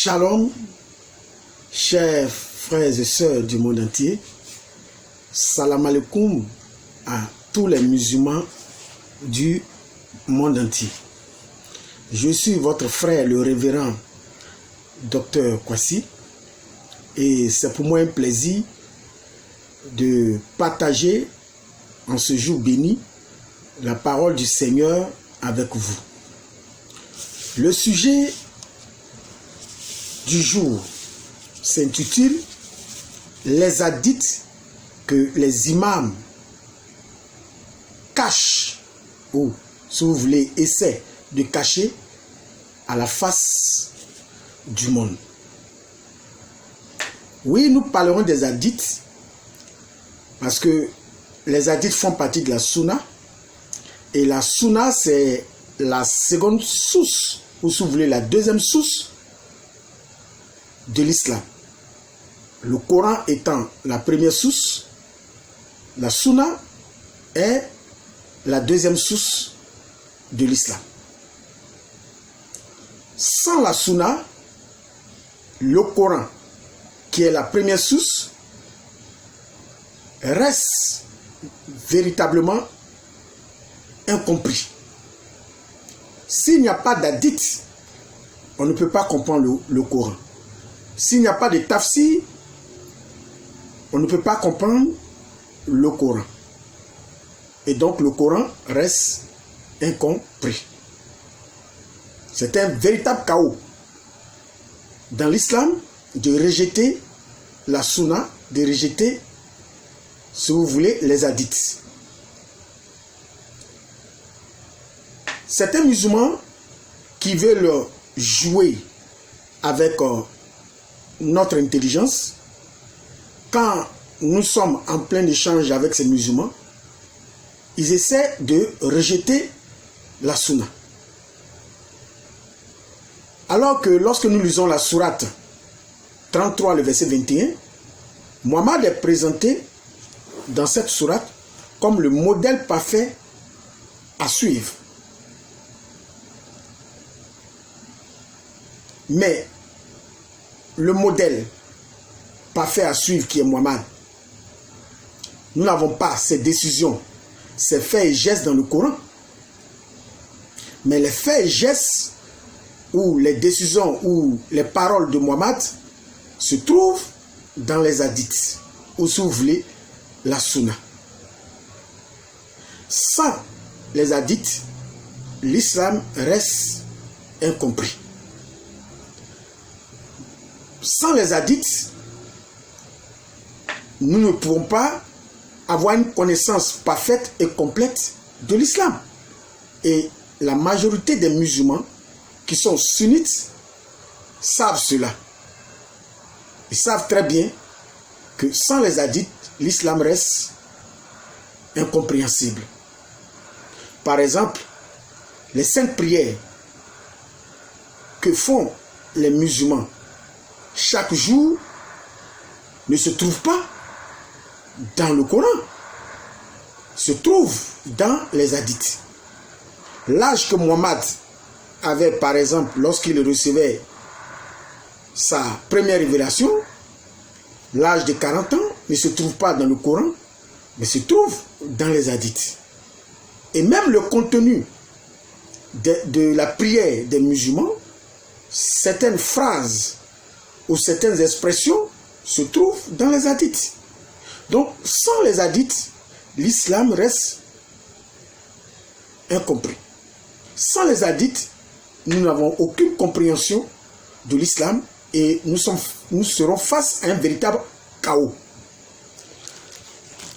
Shalom, chers frères et sœurs du monde entier. Salam alaikum à tous les musulmans du monde entier. Je suis votre frère, le révérend Dr Kwasi, et c'est pour moi un plaisir de partager en ce jour béni la parole du Seigneur avec vous. Le sujet du jour s'intitule « Les hadiths que les imams cachent ou, si vous voulez, essaient de cacher à la face du monde ». Oui, nous parlerons des hadiths parce que les hadiths font partie de la sunna, et la sunna c'est la seconde source, ou si vous voulez la deuxième source de l'islam. Le Coran étant la première source, la sunna est la deuxième source de l'islam. Sans la sunna, le Coran, qui est la première source, reste véritablement incompris. S'il n'y a pas d'hadith, on ne peut pas comprendre le Coran. S'il n'y a pas de tafsir, on ne peut pas comprendre le Coran. Et donc le Coran reste incompris. C'est un véritable chaos dans l'islam de rejeter la sunna, de rejeter, si vous voulez, les hadiths. Certains musulmans qui veulent jouer avec notre intelligence, quand nous sommes en plein échange avec ces musulmans, ils essaient de rejeter la sunna. Alors que lorsque nous lisons la sourate 33, le verset 21, Mohammed est présenté dans cette sourate comme le modèle parfait à suivre. Mais le modèle parfait à suivre qui est Mohammed, nous n'avons pas ces décisions, ces faits et gestes dans le Coran. Mais les faits et gestes ou les décisions ou les paroles de Mohammed se trouvent dans les hadiths, ou si vous voulez, la sunna. Sans les hadiths, l'islam reste incompris. Sans les hadiths, nous ne pourrons pas avoir une connaissance parfaite et complète de l'islam. Et la majorité des musulmans qui sont sunnites savent cela. Ils savent très bien que sans les hadiths, l'islam reste incompréhensible. Par exemple, les 5 prières que font les musulmans chaque jour ne se trouvent pas dans le Coran, se trouvent dans les hadiths. L'âge que Mohammed avait, par exemple, lorsqu'il recevait sa première révélation, l'âge de 40 ans, ne se trouve pas dans le Coran, mais se trouve dans les hadiths. Et même le contenu de la prière des musulmans, certaines phrases ou certaines expressions se trouvent dans les hadiths. Donc, sans les hadiths, l'islam reste incompris. Sans les hadiths, nous n'avons aucune compréhension de l'islam et nous serons face à un véritable chaos.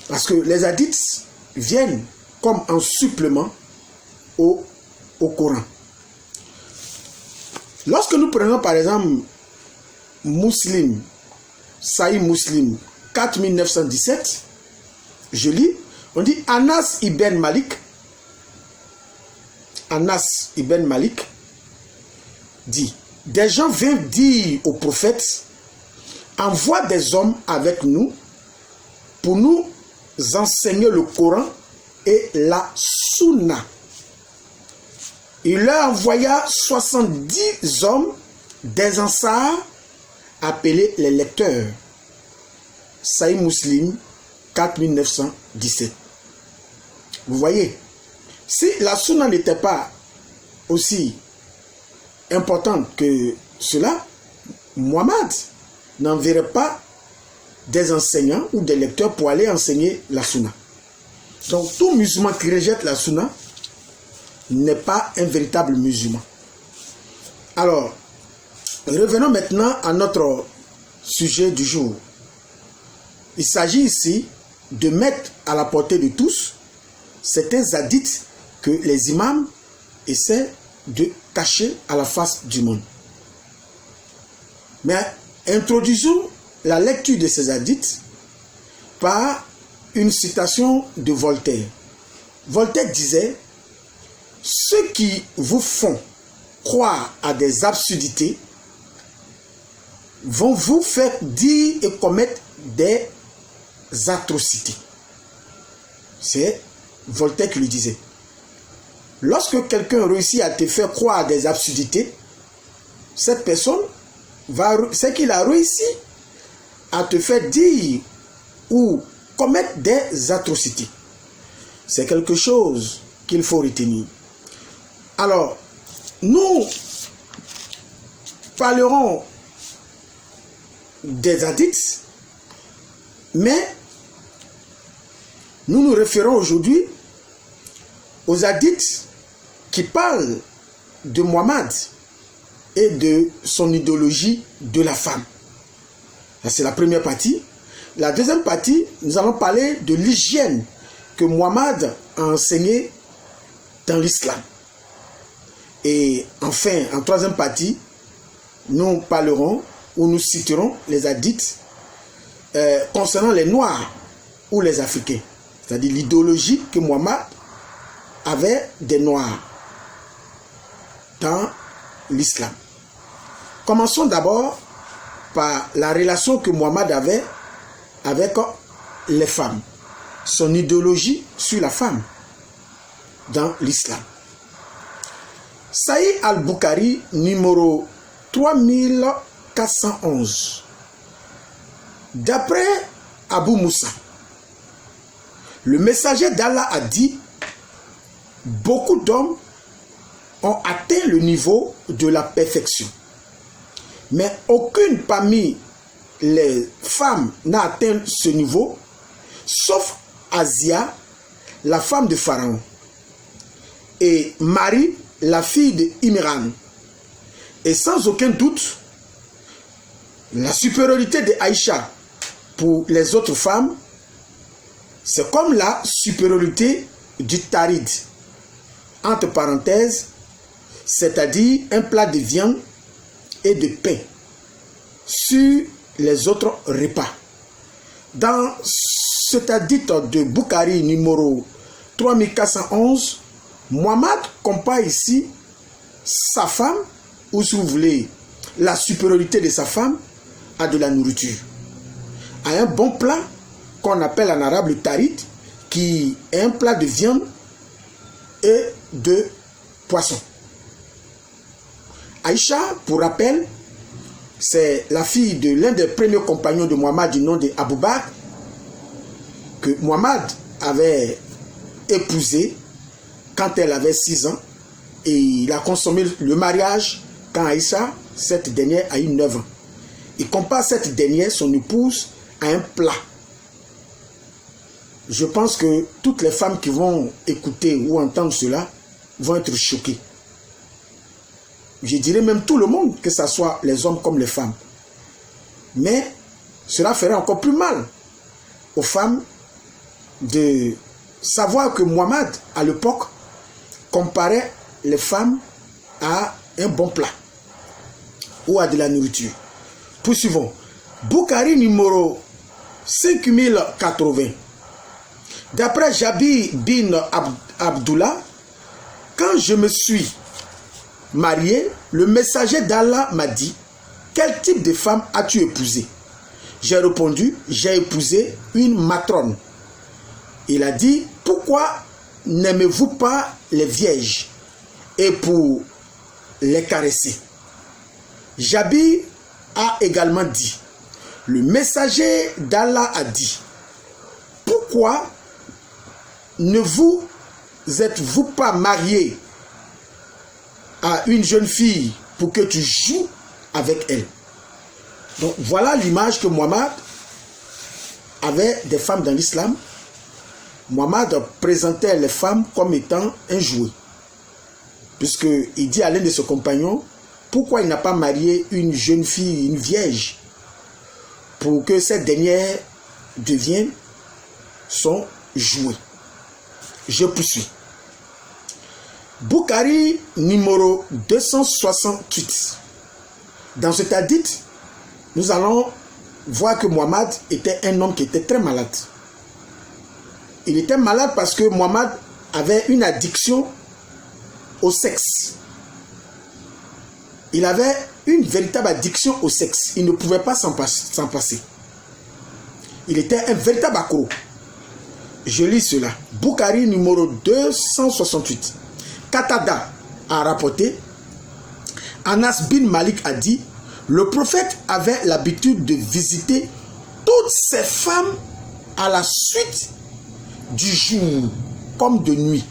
Parce que les hadiths viennent comme un supplément au Coran. Lorsque nous prenons par exemple Muslim, Sahih Muslim 4917, je lis, on dit Anas ibn Malik dit, des gens viennent dire au prophète, envoie des hommes avec nous pour nous enseigner le Coran et la Sunna. Il leur envoya 70 hommes des Ansars appelés les lecteurs. Sahih Muslim 4917. Vous voyez, si la sunna n'était pas aussi importante que cela, Muhammad n'enverrait pas des enseignants ou des lecteurs pour aller enseigner la sunna. Donc tout musulman qui rejette la sunna n'est pas un véritable musulman. Alors, revenons maintenant à notre sujet du jour. Il s'agit ici de mettre à la portée de tous certains hadiths que les imams essaient de cacher à la face du monde. Mais introduisons la lecture de ces hadiths par une citation de Voltaire. Voltaire disait: ceux qui vous font croire à des absurdités vont vous faire dire et commettre des atrocités. C'est Voltaire qui le disait. Lorsque quelqu'un réussit à te faire croire à des absurdités, cette personne c'est qu'il a réussi à te faire dire ou commettre des atrocités. C'est quelque chose qu'il faut retenir. Alors, nous parlerons des hadiths, mais nous nous référons aujourd'hui aux hadiths qui parlent de Muhammad et de son idéologie de la femme. C'est la première partie. La deuxième partie, nous allons parler de l'hygiène que Muhammad a enseignée dans l'islam. Et enfin, en troisième partie, nous parlerons ou nous citerons les hadiths concernant les Noirs ou les Africains. C'est-à-dire l'idéologie que Muhammad avait des Noirs dans l'islam. Commençons d'abord par la relation que Muhammad avait avec les femmes, son idéologie sur la femme dans l'islam. Sahih al-Bukhari, numéro 3411. D'après Abu Moussa, le messager d'Allah a dit: beaucoup d'hommes ont atteint le niveau de la perfection, mais aucune parmi les femmes n'a atteint ce niveau, sauf Asia, la femme de Pharaon, et Marie, la fille d'Imran. Et sans aucun doute, la supériorité de Aïcha pour les autres femmes, c'est comme la supériorité du tarid, entre parenthèses, c'est-à-dire un plat de viande et de pain sur les autres repas. Dans cet hadith de Bukhari numéro 3411, Muhammad compare ici sa femme, ou si vous voulez, la supériorité de sa femme à de la nourriture, à un bon plat qu'on appelle en arabe le tarid, qui est un plat de viande et de poisson. Aïcha, pour rappel, c'est la fille de l'un des premiers compagnons de Muhammad du nom de Abu Bakr, que Muhammad avait épousé quand elle avait 6 ans, et il a consommé le mariage quand Aïcha, cette dernière, a eu 9 ans. Il compare cette dernière, son épouse, à un plat. Je pense que toutes les femmes qui vont écouter ou entendre cela vont être choquées. Je dirais même tout le monde, que ce soit les hommes comme les femmes. Mais cela ferait encore plus mal aux femmes de savoir que Muhammad, à l'époque, comparait les femmes à un bon plat ou à de la nourriture. Poursuivons. Bukhari numéro 5080. D'après Jabir bin Abdullah, quand je me suis marié, le messager d'Allah m'a dit: quel type de femme as-tu épousé? J'ai répondu: j'ai épousé une matrone. Il a dit: pourquoi n'aimez-vous pas les vierges et pour les caresser? Jabir a également dit, le messager d'Allah a dit, pourquoi ne vous êtes-vous pas marié à une jeune fille pour que tu joues avec elle? Donc voilà l'image que Muhammad avait des femmes dans l'islam. Muhammad présentait les femmes comme étant un jouet. Puisqu'il dit à l'un de ses compagnons, pourquoi il n'a pas marié une jeune fille, une vierge, pour que cette dernière devienne son jouet. Je poursuis. Bukhari numéro 268. Dans cet hadith, nous allons voir que Muhammad était un homme qui était très malade. Il était malade parce que Muhammad avait une addiction au sexe. Il avait une véritable addiction au sexe. Il ne pouvait pas s'en passer. Il était un véritable accro. Je lis cela. Bukhari numéro 268. Qatada a rapporté, Anas bin Malik a dit, le prophète avait l'habitude de visiter toutes ces femmes à la suite du jour comme de nuit.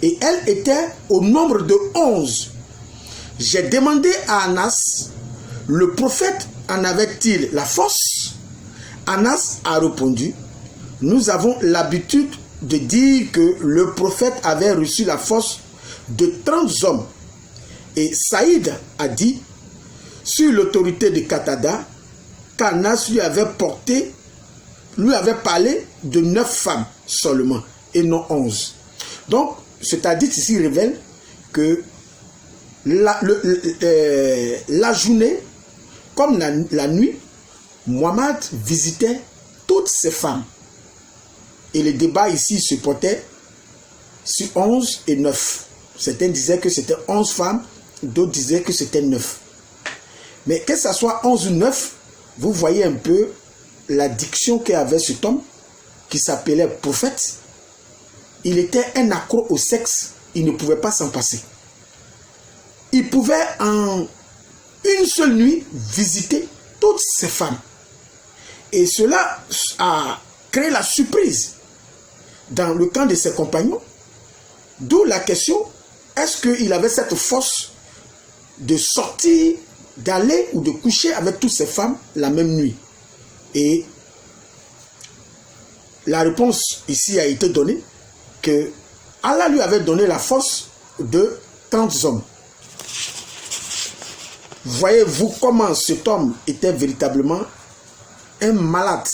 Et elles étaient au nombre de 11. J'ai demandé à Anas, le prophète en avait-il la force? Anas a répondu, nous avons l'habitude de dire que le prophète avait reçu la force de 30 hommes. Et Saïd a dit, sur l'autorité de Qatada, qu'Anas lui avait parlé de 9 femmes seulement, et non 11. Donc, cet hadith ici révèle que la journée, comme la nuit, Muhammad visitait toutes ces femmes. Et le débat ici se portait sur 11 et 9. Certains disaient que c'était 11 femmes, d'autres disaient que c'était 9. Mais que ce soit 11 ou 9, vous voyez un peu l'addiction qu'avait cet homme, qui s'appelait prophète. Il était un accro au sexe, il ne pouvait pas s'en passer. Il pouvait en une seule nuit visiter toutes ces femmes. Et cela a créé la surprise dans le camp de ses compagnons. D'où la question, est-ce qu'il avait cette force de sortir, d'aller ou de coucher avec toutes ces femmes la même nuit? Et la réponse ici a été donnée que Allah lui avait donné la force de 30 hommes. Voyez-vous comment cet homme était véritablement un malade.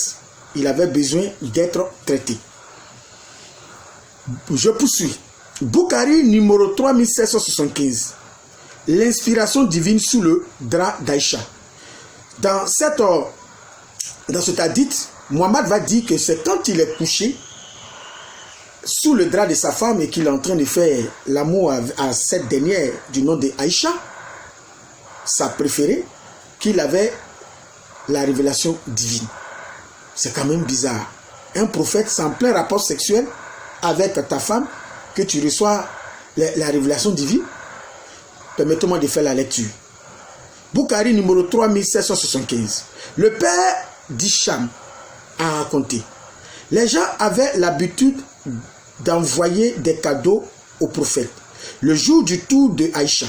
Il avait besoin d'être traité. Je poursuis. Bukhari numéro 3775. L'inspiration divine sous le drap d'Aïcha. Dans cet hadith, Muhammad va dire que c'est quand il est couché sous le drap de sa femme et qu'il est en train de faire l'amour à cette dernière du nom de Aïcha, sa préférée, qu'il avait la révélation divine. C'est quand même bizarre. Un prophète, c'est en plein rapport sexuel avec ta femme que tu reçois la révélation divine. Permettez-moi de faire la lecture. Bukhari numéro 3775. Le père d'Hicham a raconté. Les gens avaient l'habitude d'envoyer des cadeaux au prophète. Le jour du tour de Aïcha.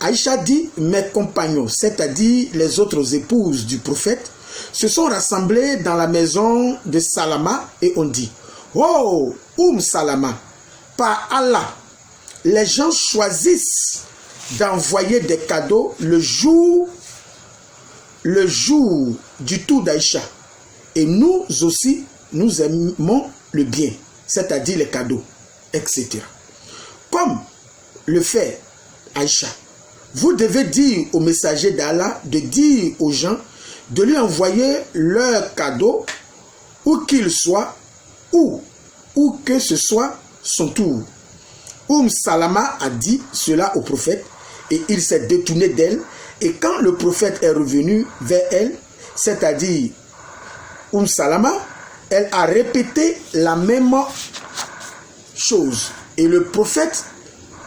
Aïcha dit, mes compagnons, c'est-à-dire les autres épouses du prophète, se sont rassemblés dans la maison de Salama et on dit, oh, Salama, par Allah, les gens choisissent d'envoyer des cadeaux le jour du tour d'Aïcha. Et nous aussi, nous aimons le bien, c'est-à-dire les cadeaux, etc. Comme le fait Aïcha, vous devez dire au messager d'Allah de dire aux gens de lui envoyer leurs cadeaux, où qu'il soit, où que ce soit son tour. Salama a dit cela au prophète et il s'est détourné d'elle. Et quand le prophète est revenu vers elle, c'est-à-dire Salama, elle a répété la même chose. Et le prophète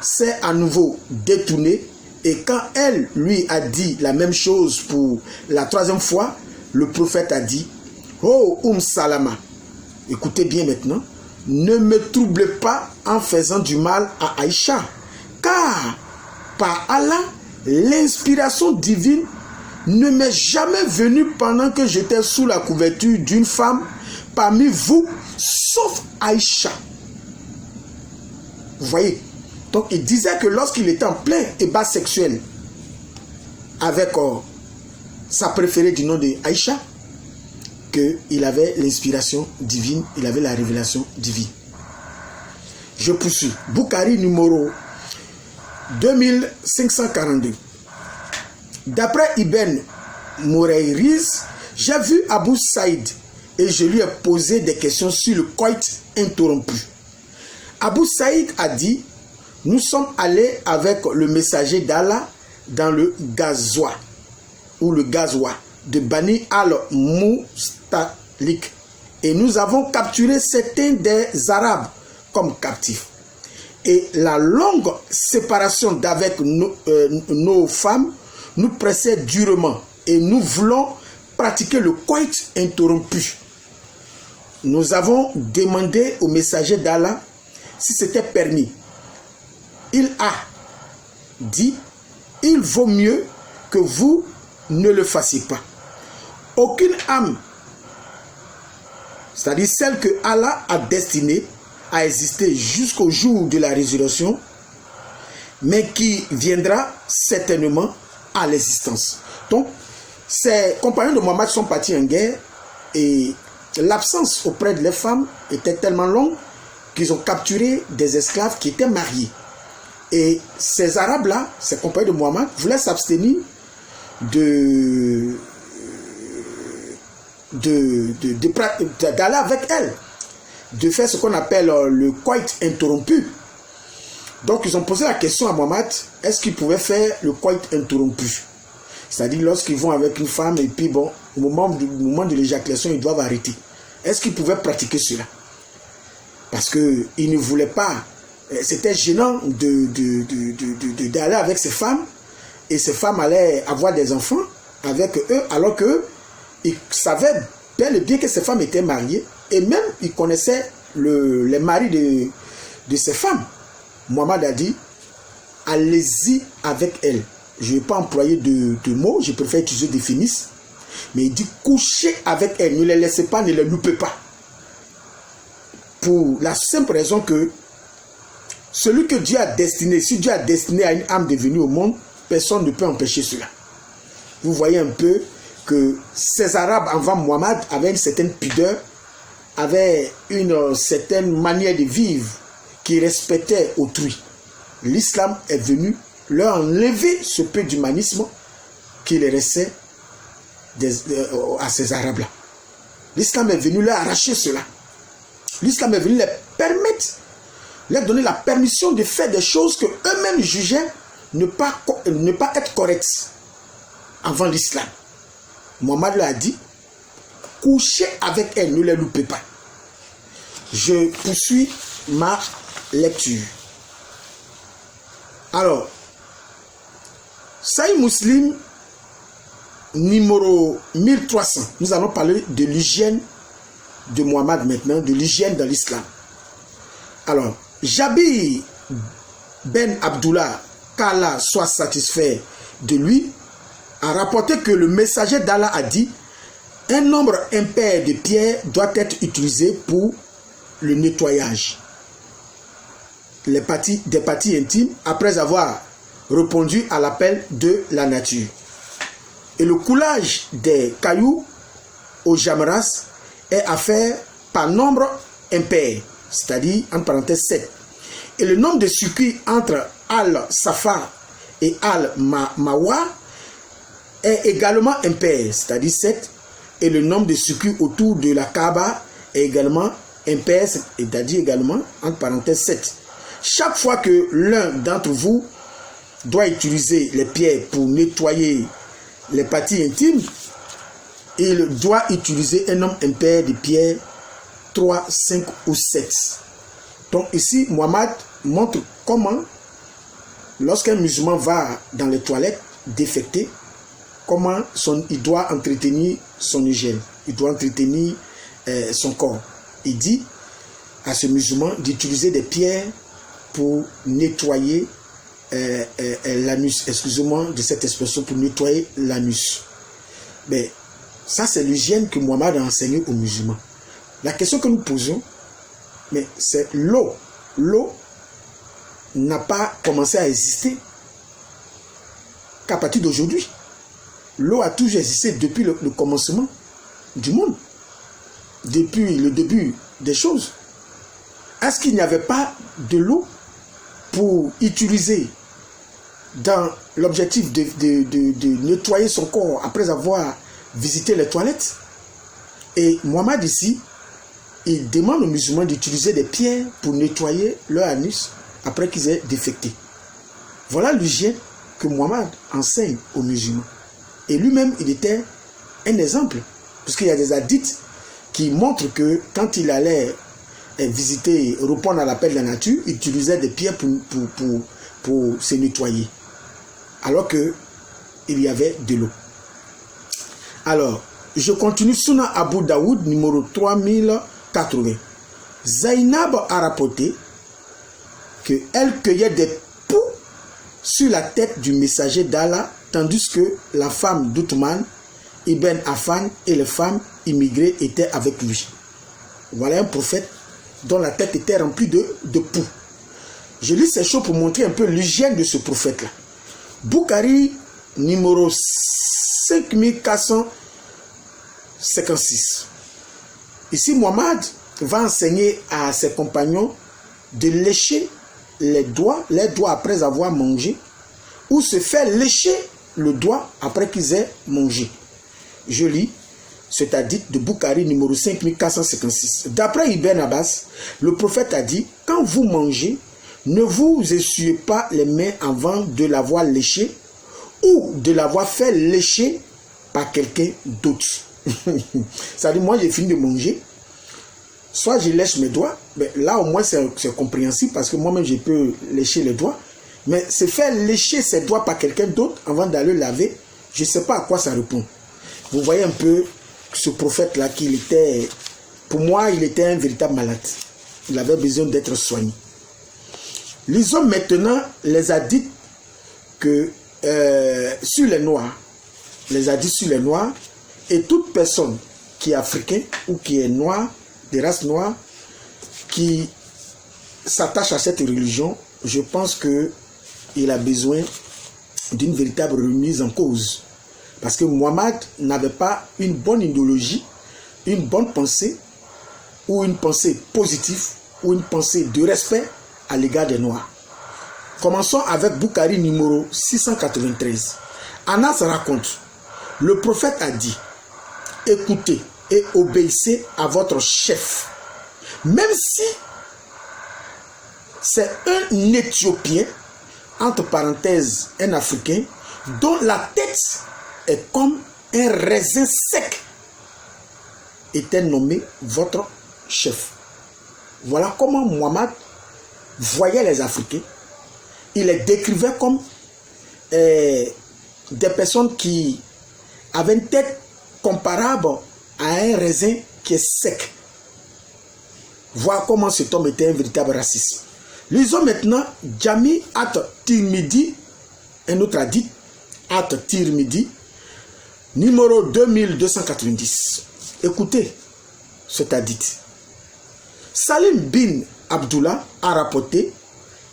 s'est à nouveau détourné Et quand elle lui a dit la même chose pour la troisième fois, le prophète a dit, oh Salama, écoutez bien maintenant, ne me trouble pas en faisant du mal à Aïcha, car par Allah, l'inspiration divine ne m'est jamais venue pendant que j'étais sous la couverture d'une femme parmi vous, sauf Aïcha. Vous voyez? Donc il disait que lorsqu'il était en plein ébat sexuel avec sa préférée du nom de Aïcha, qu'il avait l'inspiration divine, il avait la révélation divine. Je poursuis. Bukhari numéro 2542. D'après Ibn Mourayriz, j'ai vu Abu Saïd et je lui ai posé des questions sur le coït interrompu. Abu Saïd a dit, nous sommes allés avec le messager d'Allah dans le Ghazwa ou le Ghazwa de Bani al-Mustalik et nous avons capturé certains des Arabes comme captifs. Et la longue séparation d'avec nos femmes nous pressait durement et nous voulons pratiquer le coït interrompu. Nous avons demandé au messager d'Allah si c'était permis. Il a dit, il vaut mieux que vous ne le fassiez pas. Aucune âme, c'est-à-dire celle que Allah a destinée à exister jusqu'au jour de la résurrection, mais qui viendra certainement à l'existence. Donc, ces compagnons de Mohammed sont partis en guerre et l'absence auprès de les femmes était tellement longue qu'ils ont capturé des esclaves qui étaient mariés. Et ces Arabes-là, ces compagnons de Mohammed, voulaient s'abstenir d'aller avec elles, de faire ce qu'on appelle le coït interrompu. Donc ils ont posé la question à Mohammed, est-ce qu'ils pouvaient faire le coït interrompu? C'est-à-dire lorsqu'ils vont avec une femme et puis bon, au moment de l'éjaculation, ils doivent arrêter. Est-ce qu'ils pouvaient pratiquer cela? Parce qu'ils ne voulaient pas, c'était gênant d'aller avec ces femmes, et ces femmes allaient avoir des enfants avec eux, alors qu'ils savaient bel et bien que ces femmes étaient mariées, et même ils connaissaient les maris de ces femmes. Mohammed a dit, allez-y avec elles. Je ne vais pas employer de mots, je préfère utiliser des finisses, mais il dit, couchez avec elles, ne les laissez pas, ne les loupez pas. Pour la simple raison que celui que Dieu a destiné, si Dieu a destiné à une âme de venir au monde, personne ne peut empêcher cela. Vous voyez un peu que ces Arabes avant Mohammed avaient une certaine pudeur, avaient une certaine manière de vivre qui respectait autrui. L'islam est venu leur enlever ce peu d'humanisme qui les restait à ces Arabes-là. L'islam est venu leur arracher cela. L'islam est venu les permettre, leur donner la permission de faire des choses que eux-mêmes jugeaient ne pas être correctes avant l'islam. Mohammed leur a dit, couchez avec elles, ne les loupez pas. Je poursuis ma lecture. Alors, Sahih Muslim numéro 1300, nous allons parler de l'hygiène de Mohammed maintenant, de l'hygiène dans l'islam. Alors, Jabir ben Abdullah, qu'Allah soit satisfait de lui, a rapporté que le messager d'Allah a dit, un nombre impair de pierres doit être utilisé pour le nettoyage des parties intimes après avoir répondu à l'appel de la nature. Et le coulage des cailloux au jamras est à faire par nombre impair, c'est-à-dire en parenthèse 7. Et le nombre de circuits entre Al-Safa et Al-Mawa est également impair, c'est-à-dire 7. Et le nombre de circuits autour de la Kaaba est également impair, c'est-à-dire également entre parenthèses 7. Chaque fois que l'un d'entre vous doit utiliser les pierres pour nettoyer les parties intimes, il doit utiliser un nombre impair de pierres 3, 5 ou 7. Donc ici, Mohammed montre comment lorsqu'un musulman va dans les toilettes défecter, comment il doit entretenir son hygiène, il doit entretenir son corps. Il dit à ce musulman d'utiliser des pierres pour nettoyer l'anus. Excusez-moi de cette expression, pour nettoyer l'anus. Mais ça, c'est l'hygiène que Mohammed a enseigné aux musulmans. La question que nous posons, mais c'est l'eau. L'eau n'a pas commencé à exister qu'à partir d'aujourd'hui. L'eau a toujours existé depuis le commencement du monde, depuis le début des choses. Est-ce qu'il n'y avait pas de l'eau pour utiliser dans l'objectif de nettoyer son corps après avoir visité les toilettes? Et Mohammed ici, il demande aux musulmans d'utiliser des pierres pour nettoyer leur anus après qu'ils aient défecté. Voilà l'hygiène que Mohammed enseigne aux musulmans. Et lui-même, il était un exemple. Puisqu'il y a des hadiths qui montrent que quand il allait visiter, répondre à l'appel de la nature, il utilisait des pierres pour se nettoyer. Alors qu'il y avait de l'eau. Alors, je continue. Sunan Abu Daoud, numéro 3080. Zainab a rapporté qu'elle cueillait des poux sur la tête du messager d'Allah, tandis que la femme d'Uthman Ibn Affan et les femmes immigrées étaient avec lui. Voilà un prophète dont la tête était remplie de poux. Je lis ces choses pour montrer un peu l'hygiène de ce prophète-là. Bukhari, numéro 5456. Ici, Mohammed va enseigner à ses compagnons de lécher les doigts après avoir mangé, ou se faire lécher le doigt après qu'ils aient mangé. Je lis cet hadith de Bukhari numéro 5456. D'après Ibn Abbas, le prophète a dit: quand vous mangez, ne vous essuyez pas les mains avant de l'avoir léché ou de l'avoir fait lécher par quelqu'un d'autre. Ça dit, moi j'ai fini de manger, soit je lèche mes doigts, mais là au moins c'est compréhensible parce que moi-même je peux lécher les doigts, mais se faire lécher ses doigts par quelqu'un d'autre avant d'aller laver, je ne sais pas à quoi ça répond. Vous voyez un peu ce prophète-là qu'il était, pour moi il était un véritable malade. Il avait besoin d'être soigné. Lisons maintenant les hadiths que sur les noirs, les hadiths sur les noirs, et toute personne qui est africain ou qui est noir, des races noires, qui s'attache à cette religion, je pense qu'il a besoin d'une véritable remise en cause. Parce que Mohammed n'avait pas une bonne idéologie, une bonne pensée, ou une pensée positive, ou une pensée de respect à l'égard des Noirs. Commençons avec Bukhari numéro 693. Anas raconte, le prophète a dit: écoutez et obéissez à votre chef, même si c'est un Éthiopien, entre parenthèses un Africain, dont la tête est comme un raisin sec, était nommé votre chef. Voilà comment Mohammed voyait les Africains. Il les décrivait comme des personnes qui avaient une tête comparable à un raisin qui est sec. Voilà comment cet homme était un véritable raciste. Lisons maintenant Jami at-Tirmidhi, un autre hadith, at-Tirmidhi, numéro 2290. Écoutez cet hadith. Salim bin Abdullah a rapporté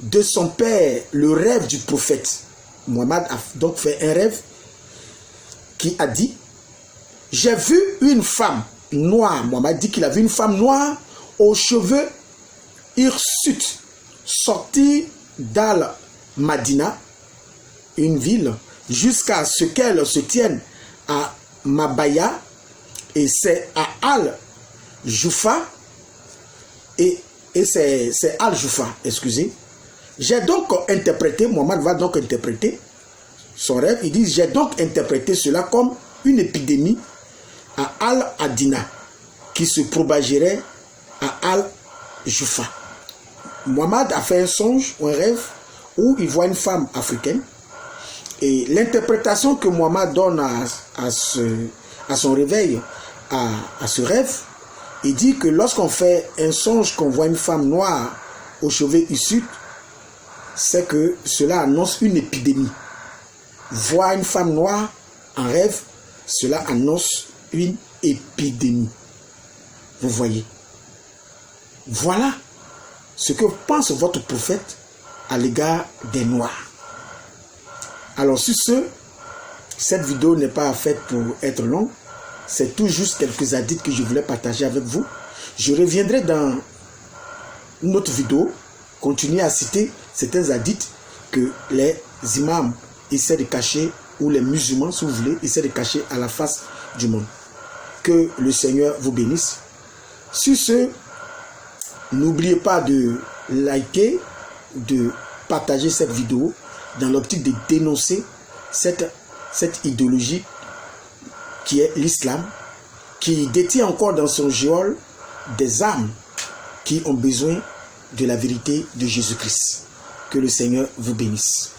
de son père le rêve du prophète. Mohammed a donc fait un rêve qui a dit: j'ai vu une femme noire. Mohammed dit qu'il a vu une femme noire aux cheveux hirsutes sortir d'Al-Madina, une ville, jusqu'à ce qu'elle se tienne à Mabaya, et c'est à Al-Jufa, et c'est Al-Jufa, excusez. J'ai donc interprété, Mohammed va donc interpréter son rêve, il dit: j'ai donc interprété cela comme une épidémie à Al-Adina qui se propagerait à Al-Jufa. Mohammed a fait un songe, un rêve, où il voit une femme africaine. Et l'interprétation que Muhammad donne à son réveil, à ce rêve, il dit que lorsqu'on fait un songe qu'on voit une femme noire aux cheveux issus, c'est que cela annonce une épidémie. Voir une femme noire en rêve, cela annonce une épidémie. Vous voyez. Voilà ce que pense votre prophète à l'égard des Noirs. Alors sur ce, cette vidéo n'est pas faite pour être longue. C'est tout juste quelques hadiths que je voulais partager avec vous. Je reviendrai dans une autre vidéo, continuer à citer certains hadiths que les imams essaient de cacher, ou les musulmans, si vous voulez, essaient de cacher à la face du monde. Que le Seigneur vous bénisse. Sur ce, n'oubliez pas de liker, de partager cette vidéo dans l'optique de dénoncer cette idéologie qui est l'islam, qui détient encore dans son geôle des âmes qui ont besoin de la vérité de Jésus-Christ. Que le Seigneur vous bénisse.